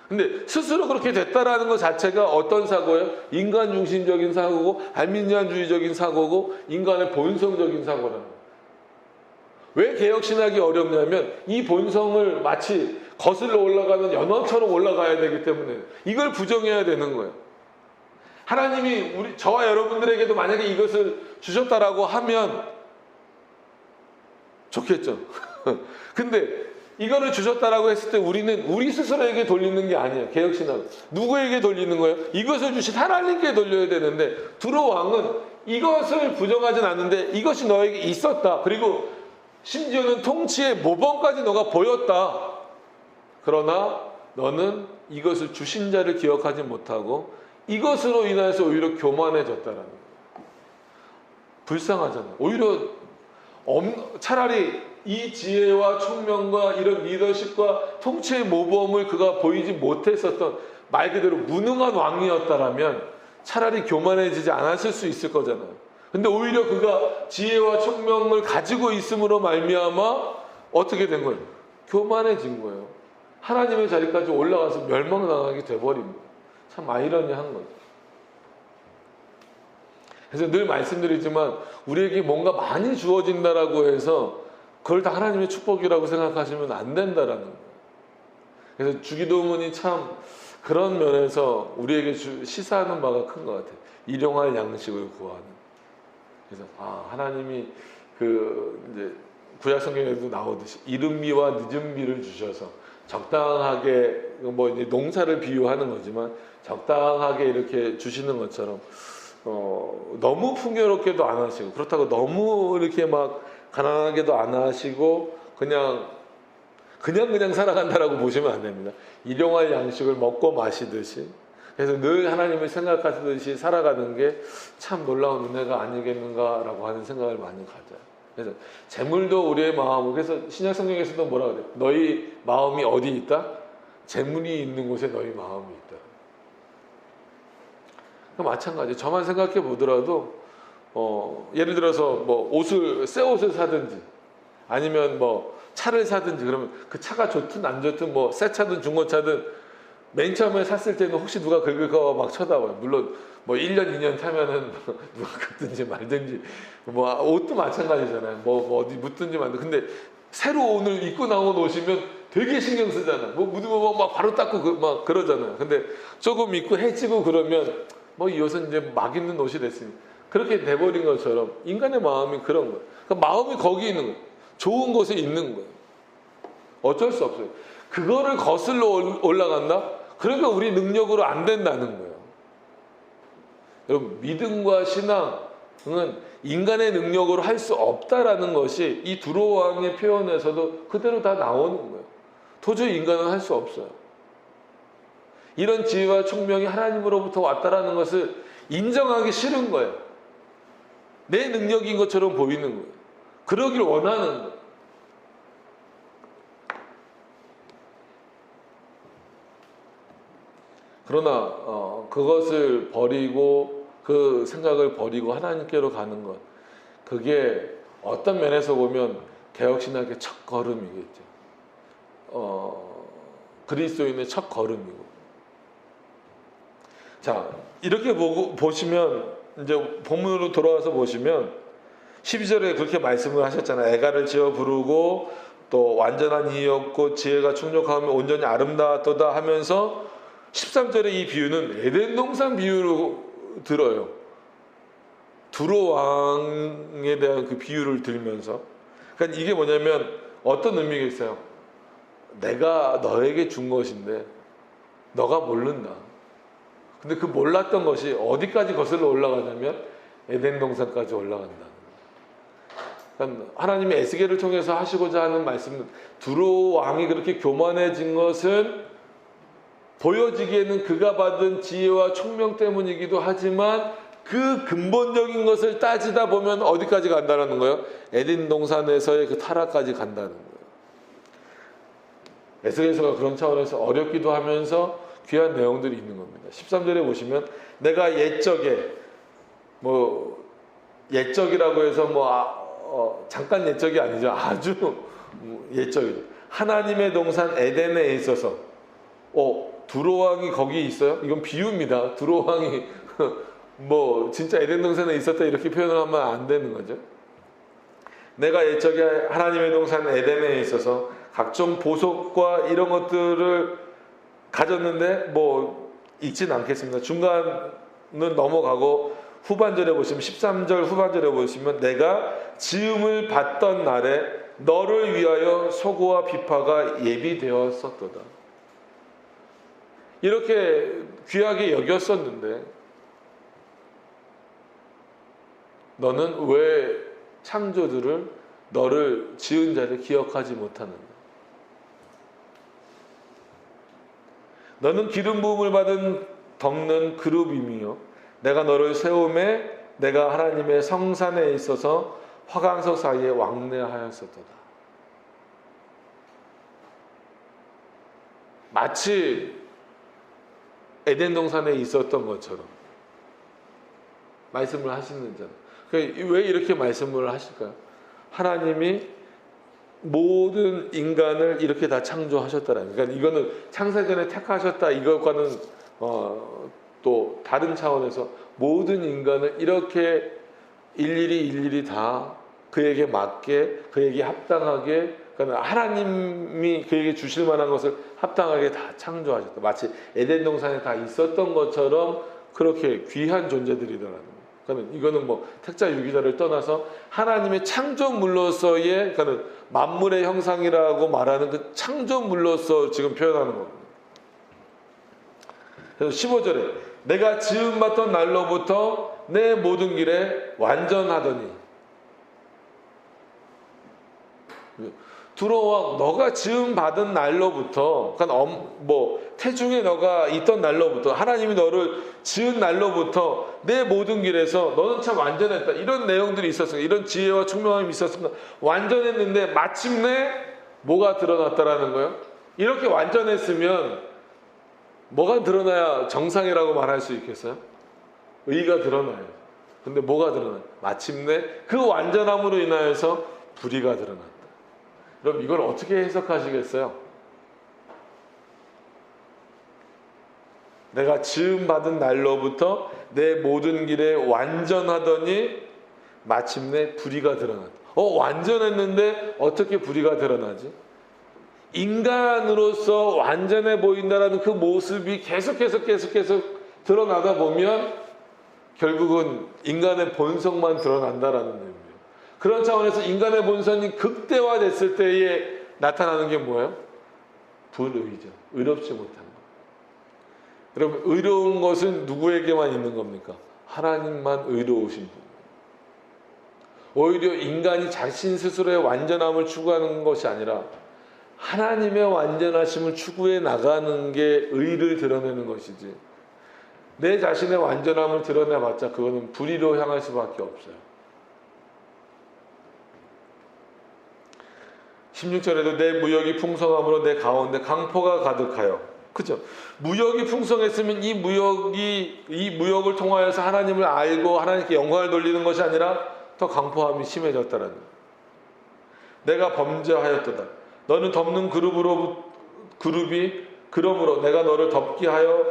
근데 스스로 그렇게 됐다라는 것 자체가 어떤 사고예요? 인간 중심적인 사고고 알미니안주의적인 사고고 인간의 본성적인 사고라는 거예요. 왜 개혁신학이 어렵냐면 이 본성을 마치 거슬러 올라가는 연어처럼 올라가야 되기 때문에 이걸 부정해야 되는 거예요. 하나님이 저와 여러분들에게도 만약에 이것을 주셨다라고 하면 좋겠죠. 근데 이거를 주셨다라고 했을 때 우리는 우리 스스로에게 돌리는 게 아니에요. 개혁신학은. 누구에게 돌리는 거예요? 이것을 주신 하나님께 돌려야 되는데 두로 왕은 이것을 부정하진 않는데 이것이 너에게 있었다. 그리고 심지어는 통치의 모범까지 너가 보였다. 그러나 너는 이것을 주신 자를 기억하지 못하고 이것으로 인해서 오히려 교만해졌다라는 거예요. 불쌍하잖아요. 오히려 차라리 이 지혜와 총명과 이런 리더십과 통치의 모범을 그가 보이지 못했었던 말 그대로 무능한 왕이었다라면 차라리 교만해지지 않았을 수 있을 거잖아요. 근데 오히려 그가 지혜와 총명을 가지고 있음으로 말미암아 어떻게 된 거예요? 교만해진 거예요. 하나님의 자리까지 올라가서 멸망당하게 돼버린 거예요. 참 아이러니한 거죠. 그래서 늘 말씀드리지만 우리에게 뭔가 많이 주어진다라고 해서 그걸 다 하나님의 축복이라고 생각하시면 안 된다라는 거예요. 그래서 주기도문이 참 그런 면에서 우리에게 시사하는 바가 큰 것 같아요. 일용할 양식을 구하는. 그래서 하나님이 이제 구약 성경에도 나오듯이 이른비와 늦은비를 주셔서 적당하게 이제 농사를 비유하는 거지만 적당하게 이렇게 주시는 것처럼 너무 풍요롭게도 안 하시고 그렇다고 너무 이렇게 막 가난하게도 안 하시고 그냥 살아간다라고 보시면 안 됩니다. 일용할 양식을 먹고 마시듯이 그래서 늘 하나님을 생각하시듯이 살아가는 게 참 놀라운 은혜가 아니겠는가라고 하는 생각을 많이 가져요. 그래서 재물도 우리의 마음을 그래서 신약 성경에서도 뭐라 그래요? 너희 마음이 어디 있다? 재물이 있는 곳에 너희 마음이 있다. 마찬가지. 저만 생각해 보더라도 예를 들어서 새 옷을 사든지 아니면 차를 사든지 그러면 그 차가 좋든 안 좋든 새 차든 중고차든 맨 처음에 샀을 때는 혹시 누가 긁을까 막 쳐다봐요. 물론 1년 2년 타면은 누가 긁든지 말든지 옷도 마찬가지잖아요. 어디 묻든지 말든지. 근데 새로 오늘 입고 나온 옷이면 되게 신경 쓰잖아. 묻으면 막 바로 닦고 막 그러잖아요. 근데 조금 입고 해지고 그러면 이 옷은 이제 막 입는 옷이 됐으니 그렇게 돼버린 것처럼 인간의 마음이 그런 거예요. 그러니까 마음이 거기 있는 거예요. 좋은 곳에 있는 거예요. 어쩔 수 없어요. 그거를 거슬러 올라간다? 그러니까 우리 능력으로 안 된다는 거예요. 여러분, 믿음과 신앙은 인간의 능력으로 할 수 없다라는 것이 이 두로 왕의 표현에서도 그대로 다 나오는 거예요. 도저히 인간은 할 수 없어요. 이런 지혜와 총명이 하나님으로부터 왔다라는 것을 인정하기 싫은 거예요. 내 능력인 것처럼 보이는 거예요. 그러길 원하는 거예요. 그러나 그것을 버리고 그 생각을 버리고 하나님께로 가는 것, 그게 어떤 면에서 보면 개혁신학의 첫 걸음이겠죠. 그리스도인의 첫 걸음이고. 자, 이렇게 보시면 이제 본문으로 돌아와서 보시면 12절에 그렇게 말씀을 하셨잖아요. 애가를 지어 부르고 또 완전한 이였고 지혜가 충족하며 온전히 아름다웠도다 하면서 13절의 이 비유는 에덴 동산 비유로 들어요. 두로 왕에 대한 그 비유를 들면서, 그러니까 이게 뭐냐면 어떤 의미가 있어요? 내가 너에게 준 것인데 너가 모른다. 근데 그 몰랐던 것이 어디까지 거슬러 올라가냐면 에덴 동산까지 올라간다. 그러니까 하나님의 에스겔을 통해서 하시고자 하는 말씀은, 두로 왕이 그렇게 교만해진 것은 보여지기에는 그가 받은 지혜와 총명 때문이기도 하지만 그 근본적인 것을 따지다 보면 어디까지 간다는 거예요? 에덴 동산에서의 그 타락까지 간다는 거예요. 에스겔서가 그런 차원에서 어렵기도 하면서 귀한 내용들이 있는 겁니다. 13절에 보시면, 내가 옛적에, 옛적이라고 해서 잠깐 옛적이 아니죠. 아주 옛적이죠. 하나님의 동산 에덴에 있어서, 두로왕이 거기 있어요? 이건 비유입니다. 두로왕이 진짜 에덴 동산에 있었다 이렇게 표현을 하면 안 되는 거죠. 내가 옛적에 하나님의 동산 에덴에 있어서 각종 보석과 이런 것들을 가졌는데 읽진 않겠습니다. 중간은 넘어가고 후반절에 보시면, 13절 후반절에 보시면, 내가 지음을 받던 날에 너를 위하여 소고와 비파가 예비되었었도다. 이렇게 귀하게 여겼었는데 너는 왜 창조들을, 너를 지은 자를 기억하지 못하는가? 너는 기름 부음을 받은 덮는 그룹이며 내가 너를 세움에 내가 하나님의 성산에 있어서 화강석 사이에 왕래하였었도다. 마치 에덴 동산에 있었던 것처럼 말씀을 하시는 자. 왜 이렇게 말씀을 하실까요? 하나님이 모든 인간을 이렇게 다 창조하셨다라는. 그러니까 이거는 창세전에 택하셨다 이것과는 또 다른 차원에서 모든 인간을 이렇게 일일이 다 그에게 맞게, 그에게 합당하게, 그러니까 하나님이 그에게 주실 만한 것을 합당하게 다 창조하셨다. 마치 에덴 동산에 다 있었던 것처럼 그렇게 귀한 존재들이더라는 거예요. 그러니까 이거는 택자 유기자를 떠나서 하나님의 창조물로서의, 그러니까 만물의 형상이라고 말하는 그 창조물로서 지금 표현하는 겁니다. 그래서 15절에 내가 지음 받던 날로부터 내 모든 길에 완전하더니, 두로왕, 너가 지음 받은 날로부터, 그러니까 태중에 너가 있던 날로부터, 하나님이 너를 지은 날로부터 내 모든 길에서 너는 참 완전했다. 이런 내용들이 있었으니까, 이런 지혜와 총명함이 있었으니까 완전했는데 마침내 뭐가 드러났다라는 거예요? 이렇게 완전했으면 뭐가 드러나야 정상이라고 말할 수 있겠어요? 의가 드러나요. 근데 뭐가 드러나요? 마침내 그 완전함으로 인하여서 불의가 드러났다. 그럼 이걸 어떻게 해석하시겠어요? 내가 지음 받은 날로부터 내 모든 길에 완전하더니 마침내 불의가 드러났다. 완전했는데 어떻게 불의가 드러나지? 인간으로서 완전해 보인다라는 그 모습이 계속해서 드러나다 보면 결국은 인간의 본성만 드러난다라는 의미예요. 그런 차원에서 인간의 본성이 극대화됐을 때에 나타나는 게 뭐예요? 불의죠. 의롭지 못한 것. 여러분, 의로운 것은 누구에게만 있는 겁니까? 하나님만 의로우신 분. 오히려 인간이 자신 스스로의 완전함을 추구하는 것이 아니라 하나님의 완전하심을 추구해 나가는 게 의를 드러내는 것이지, 내 자신의 완전함을 드러내봤자 그거는 불의로 향할 수밖에 없어요. 16절에도 내 무역이 풍성함으로 내 가운데 강포가 가득하여, 그죠? 무역이 풍성했으면 이 무역을 통하여서 하나님을 알고 하나님께 영광을 돌리는 것이 아니라 더 강포함이 심해졌다는 거예요. 내가 범죄하였도다. 너는 덮는 그룹이 그러므로 내가 너를 덮게 하여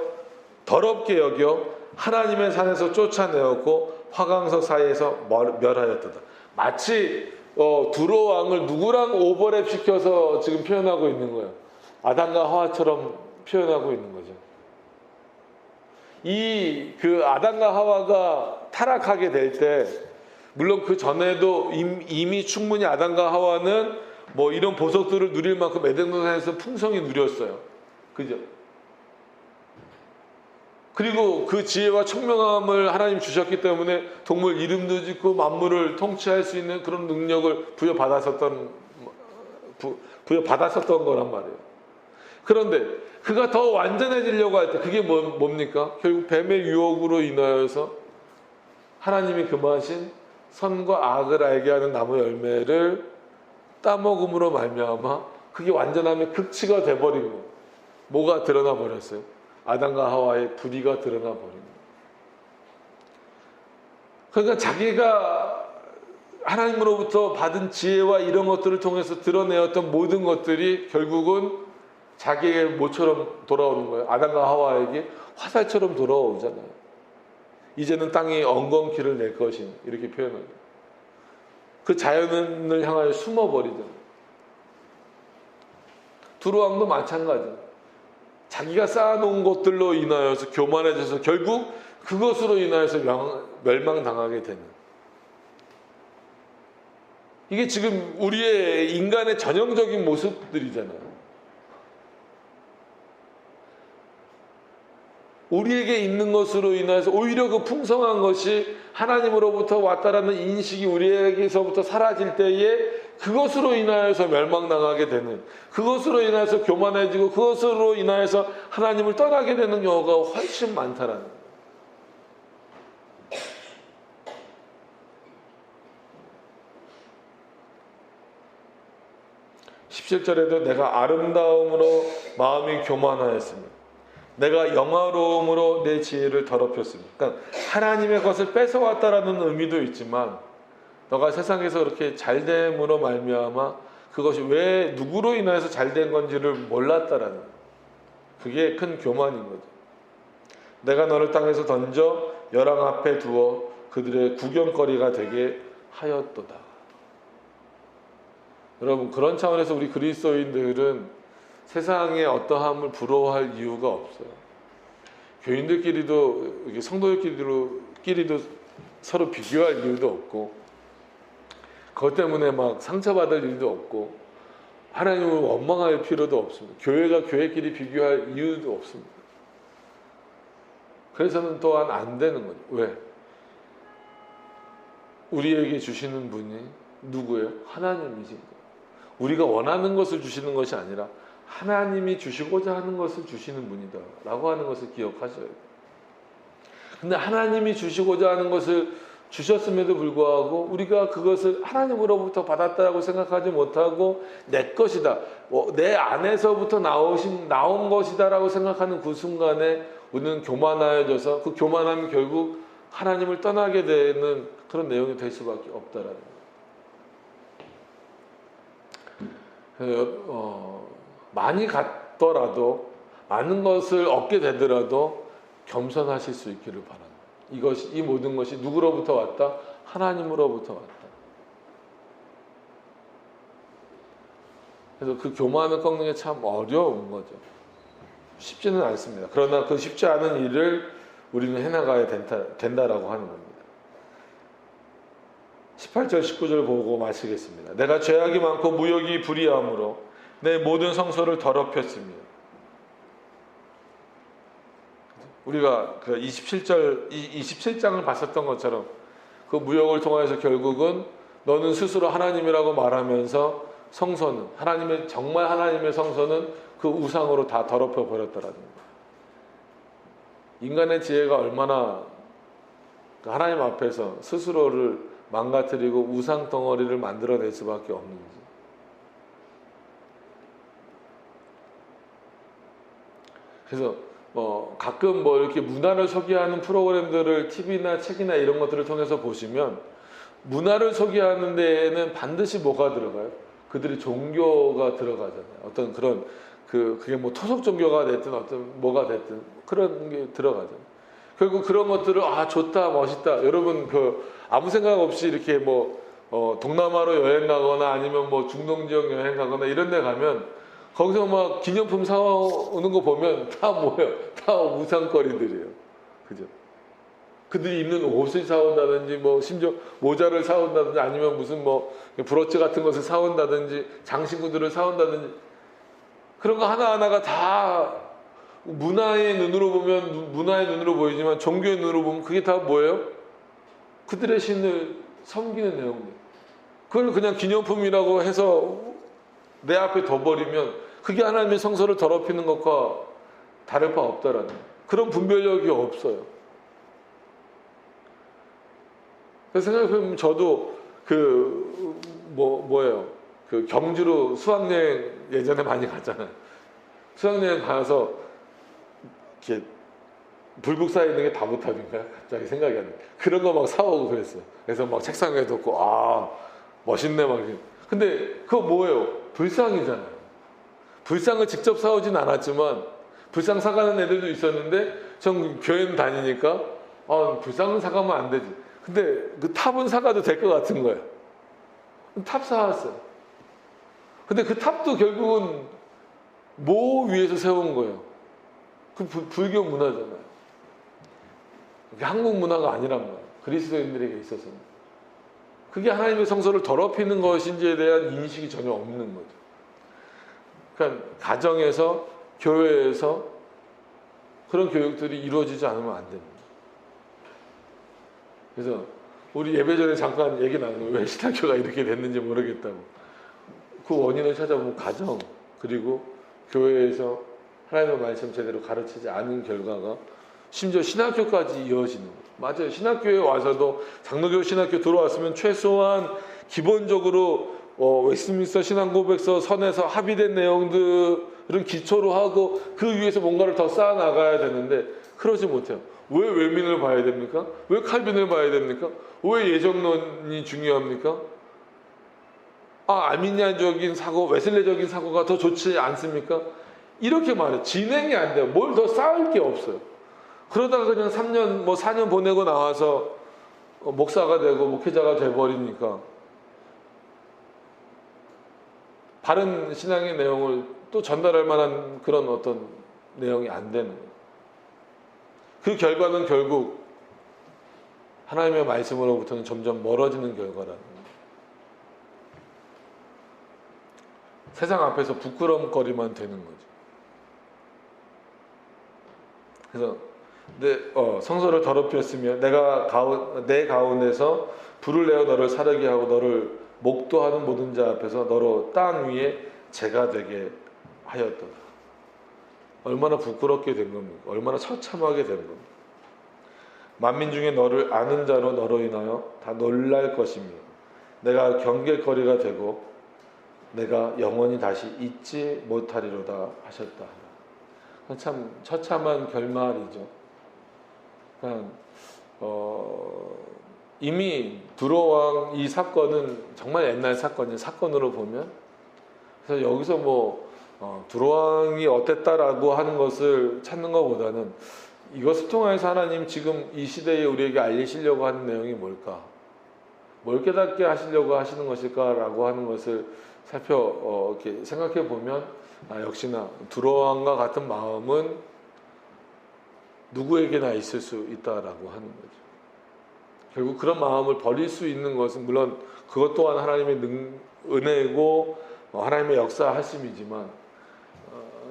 더럽게 여겨 하나님의 산에서 쫓아내었고 화강석 사이에서 멸하였도다. 마치 두로 왕을 누구랑 오버랩 시켜서 지금 표현하고 있는 거예요. 아담과 하와처럼 표현하고 있는 거죠. 이 그 아담과 하와가 타락하게 될 때, 물론 그 전에도 이미 충분히 아담과 하와는 뭐 이런 보석들을 누릴 만큼 에덴 동산에서 풍성히 누렸어요. 그죠? 그리고 그 지혜와 청명함을 하나님 주셨기 때문에 동물 이름도 짓고 만물을 통치할 수 있는 그런 능력을 부여받았었던 거란 말이에요. 그런데 그가 더 완전해지려고 할 때 그게 뭡니까? 결국 뱀의 유혹으로 인하여서 하나님이 금하신 선과 악을 알게 하는 나무 열매를 따먹음으로 말미암아 그게 완전함의 극치가 돼버린 거예요. 뭐가 드러나 버렸어요? 아담과 하와의 불의가 드러나 버린 거예요. 그러니까 자기가 하나님으로부터 받은 지혜와 이런 것들을 통해서 드러내었던 모든 것들이 결국은 자기에게 모처럼 돌아오는 거예요. 아담과 하와에게 화살처럼 돌아오잖아요. 이제는 땅이 엉겅퀴를 낼 것인, 이렇게 표현합니다. 그 자연을 향하여 숨어버리잖아요. 두루왕도 마찬가지예요. 자기가 쌓아놓은 것들로 인하여서 교만해져서 결국 그것으로 인하여서 멸망당하게 되는, 이게 지금 우리의 인간의 전형적인 모습들이잖아요. 우리에게 있는 것으로 인해서 오히려 그 풍성한 것이 하나님으로부터 왔다라는 인식이 우리에게서부터 사라질 때에 그것으로 인하여서 멸망당하게 되는, 그것으로 인하여서 교만해지고 그것으로 인하여서 하나님을 떠나게 되는 경우가 훨씬 많다라는 거예요. 17절에도 내가 아름다움으로 마음이 교만하였습니다. 내가 영화로움으로 내 지혜를 더럽혔습니다. 그러니까 하나님의 것을 뺏어왔다라는 의미도 있지만, 너가 세상에서 그렇게 잘됨으로 말미암아 그것이 왜 누구로 인해서 잘된 건지를 몰랐다라는, 그게 큰 교만인 거죠. 내가 너를 땅에서 던져 열왕 앞에 두어 그들의 구경거리가 되게 하였도다. 여러분, 그런 차원에서 우리 그리스도인들은 세상의 어떠함을 부러워할 이유가 없어요. 교인들끼리도, 성도들끼리도 서로 비교할 이유도 없고, 그것 때문에 막 상처받을 일도 없고, 하나님을 원망할 필요도 없습니다. 교회가 교회끼리 비교할 이유도 없습니다. 그래서는 또한 안 되는 거죠. 왜? 우리에게 주시는 분이 누구예요? 하나님이신 거예요. 우리가 원하는 것을 주시는 것이 아니라 하나님이 주시고자 하는 것을 주시는 분이다 라고 하는 것을 기억하셔야 돼요. 근데 하나님이 주시고자 하는 것을 주셨음에도 불구하고 우리가 그것을 하나님으로부터 받았다라고 생각하지 못하고 내 것이다, 내 안에서부터 나온 것이다 라고 생각하는 그 순간에 우리는 교만하여져서 그 교만함이 결국 하나님을 떠나게 되는 그런 내용이 될 수밖에 없다라는 거예요. 많이 갖더라도, 많은 것을 얻게 되더라도 겸손하실 수 있기를 바랍니다. 이 모든 것이 누구로부터 왔다? 하나님으로부터 왔다. 그래서 그 교만을 꺾는 게 참 어려운 거죠. 쉽지는 않습니다. 그러나 그 쉽지 않은 일을 우리는 해나가야 된다라고 하는 겁니다. 18절 19절 보고 마치겠습니다. 내가 죄악이 많고 무욕이 불의함으로 내 모든 성소를 더럽혔습니다. 우리가 그 27장을 봤었던 것처럼 그 무욕을 통해서 결국은 너는 스스로 하나님이라고 말하면서 성소는, 정말 하나님의 성소는 그 우상으로 다 더럽혀 버렸다라는 거예요. 인간의 지혜가 얼마나 하나님 앞에서 스스로를 망가뜨리고 우상 덩어리를 만들어낼 수밖에 없는지. 그래서 가끔 이렇게 문화를 소개하는 프로그램들을 TV나 책이나 이런 것들을 통해서 보시면 문화를 소개하는 데에는 반드시 뭐가 들어가요? 그들의 종교가 들어가잖아요. 어떤 그런 그게 뭐 토속 종교가 됐든 어떤 뭐가 됐든 그런 게 들어가잖아요. 결국 그런 것들을 좋다, 멋있다. 여러분 아무 생각 없이 이렇게 동남아로 여행 가거나 아니면 중동 지역 여행 가거나 이런 데 가면 거기서 막 기념품 사오는 거 보면 다 뭐예요? 다 우상거리들이에요. 그죠? 그들이 입는 옷을 사온다든지 뭐 심지어 모자를 사온다든지 아니면 무슨 뭐 브로치 같은 것을 사온다든지 장신구들을 사온다든지 그런 거 하나하나가 다 문화의 눈으로 보면 문화의 눈으로 보이지만 종교의 눈으로 보면 그게 다 뭐예요? 그들의 신을 섬기는 내용들. 그걸 그냥 기념품이라고 해서 내 앞에 둬버리면 그게 하나님의 성소를 더럽히는 것과 다를 바 없다라는 그런 분별력이 없어요. 그래서 생각해보면 저도 뭐예요? 그 경주로 수학여행 예전에 많이 갔잖아요. 수학여행 가서 이렇게 불국사에 있는 게 다부탑인가? 갑자기 생각이 안 나. 그런 거 막 사오고 그랬어요. 그래서 막 책상 위에 뒀고, 멋있네, 막 이렇게. 근데 그거 뭐예요? 불상이잖아요. 불상을 직접 사오진 않았지만, 불상 사가는 애들도 있었는데, 전 교회는 다니니까, 불상은 사가면 안 되지. 근데 그 탑은 사가도 될 것 같은 거예요. 탑 사왔어요. 근데 그 탑도 결국은 뭐 위에서 세운 거예요? 그 불교 문화잖아요. 한국 문화가 아니란 말이에요. 그리스도인들에게 있어서는. 그게 하나님의 성소를 더럽히는 것인지에 대한 인식이 전혀 없는 거죠. 그러니까 가정에서 교회에서 그런 교육들이 이루어지지 않으면 안 됩니다. 그래서 우리 예배 전에 잠깐 얘기 나누고 왜 신학교가 이렇게 됐는지 모르겠다고. 그 원인을 찾아보면 가정 그리고 교회에서 하나님의 말씀 제대로 가르치지 않은 결과가 심지어 신학교까지 이어지는 거예요. 맞아요. 신학교에 와서도 장로교 신학교 들어왔으면 최소한 기본적으로 웨스트민스터 신앙고백서 선에서 합의된 내용들은 기초로 하고 그 위에서 뭔가를 더 쌓아 나가야 되는데 그러지 못해요. 왜 외민을 봐야 됩니까? 왜 칼빈을 봐야 됩니까? 왜 예정론이 중요합니까? 아미니안적인 사고, 웨슬레적인 사고가 더 좋지 않습니까? 이렇게 말해요. 진행이 안 돼요. 뭘 더 쌓을 게 없어요. 그러다가 그냥 3년, 4년 보내고 나와서 목사가 되고 목회자가 돼버리니까 바른 신앙의 내용을 또 전달할 만한 그런 어떤 내용이 안 되는 거예요. 그 결과는 결국 하나님의 말씀으로부터는 점점 멀어지는 결과라는 거예요. 세상 앞에서 부끄럼거리만 되는 거죠. 그래서 성소를 더럽혔으며 내 가운데서 불을 내어 너를 사르게 하고 너를 목도하는 모든 자 앞에서 너로 땅 위에 재가 되게 하였도다. 얼마나 부끄럽게 된 겁니까? 얼마나 처참하게 된 겁니까? 만민 중에 너를 아는 자로 너로 인하여 다 놀랄 것이며 내가 경계거리가 되고 내가 영원히 다시 잊지 못하리로다 하셨다. 참 처참한 결말이죠. 그러니까 이미 두로왕 이 사건은 정말 옛날 사건이에요. 사건으로 보면. 그래서 여기서 두로왕이 어땠다라고 하는 것을 찾는 것보다는 이것을 통해서 하나님 지금 이 시대에 우리에게 알리시려고 하는 내용이 뭘까? 뭘 깨닫게 하시려고 하시는 것일까라고 하는 것을 이렇게 생각해 보면 역시나 두로왕과 같은 마음은 누구에게나 있을 수 있다라고 하는 거죠. 결국 그런 마음을 버릴 수 있는 것은 물론 그것 또한 하나님의 은혜고 하나님의 역사하심이지만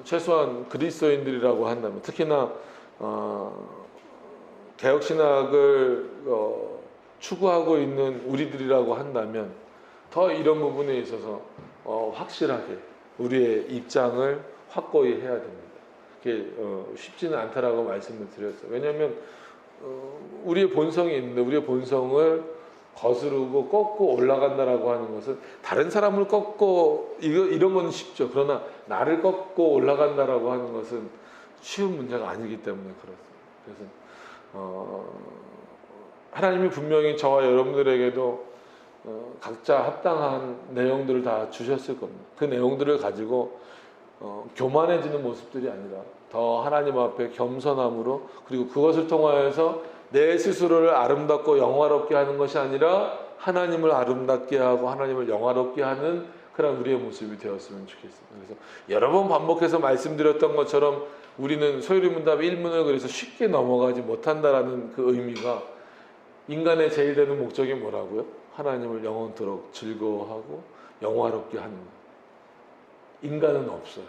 최소한 그리스도인들이라고 한다면 특히나 개혁신학을 추구하고 있는 우리들이라고 한다면 더 이런 부분에 있어서 확실하게 우리의 입장을 확고히 해야 됩니다. 그게 쉽지는 않다라고 말씀을 드렸어요. 왜냐하면 우리의 본성이 있는데 우리의 본성을 거스르고 꺾고 올라간다라고 하는 것은 다른 사람을 꺾고 이런 건 쉽죠. 그러나 나를 꺾고 올라간다라고 하는 것은 쉬운 문제가 아니기 때문에 그렇습니다. 그래서 하나님이 분명히 저와 여러분들에게도 각자 합당한 내용들을 다 주셨을 겁니다. 그 내용들을 가지고 교만해지는 모습들이 아니라 더 하나님 앞에 겸손함으로 그리고 그것을 통하여서 내 스스로를 아름답고 영화롭게 하는 것이 아니라 하나님을 아름답게 하고 하나님을 영화롭게 하는 그런 우리의 모습이 되었으면 좋겠습니다. 그래서 여러 번 반복해서 말씀드렸던 것처럼 우리는 소요리문답 1문을 그래서 쉽게 넘어가지 못한다라는 그 의미가, 인간의 제일 되는 목적이 뭐라고요? 하나님을 영원토록 즐거워하고 영화롭게 하는 것. 인간은 없어요.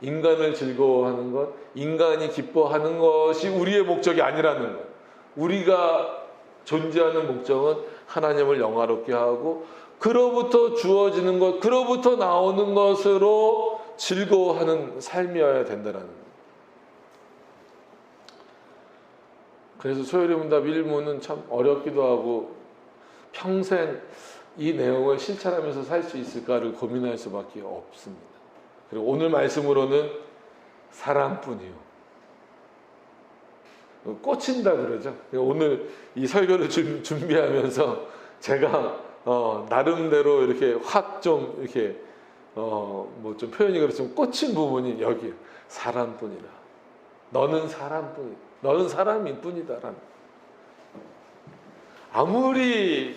인간을 즐거워하는 것, 인간이 기뻐하는 것이 우리의 목적이 아니라는 것. 우리가 존재하는 목적은 하나님을 영화롭게 하고 그로부터 주어지는 것, 그로부터 나오는 것으로 즐거워하는 삶이어야 된다는 것. 그래서 소요리문답 1문은 참 어렵기도 하고 평생 이 내용을 실천하면서 살 수 있을까를 고민할 수밖에 없습니다. 그리고 오늘 말씀으로는 사랑뿐이요. 꽂힌다 그러죠. 오늘 이 설교를 준비하면서 제가 나름대로 이렇게 확 좀 이렇게 뭐 좀 표현이 그렇지만 꽂힌 부분이 여기 사람뿐이다. 너는 사람뿐이다. 너는 사람일 뿐이다라는. 아무리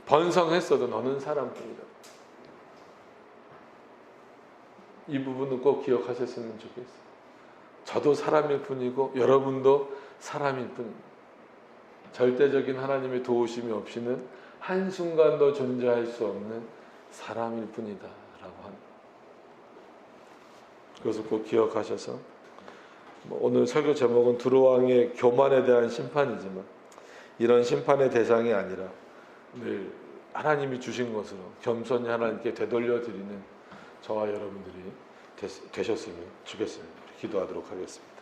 번성했어도 너는 사람뿐이다. 이 부분은 꼭 기억하셨으면 좋겠어요. 저도 사람일 뿐이고 여러분도 사람일 뿐입니다. 절대적인 하나님의 도우심이 없이는 한순간도 존재할 수 없는 사람일 뿐이다 라고 합니다. 그것을 꼭 기억하셔서, 오늘 설교 제목은 두로왕의 교만에 대한 심판이지만 이런 심판의 대상이 아니라 늘 하나님이 주신 것으로 겸손히 하나님께 되돌려 드리는 저와 여러분들이 되셨으면 좋겠습니다. 기도하도록 하겠습니다.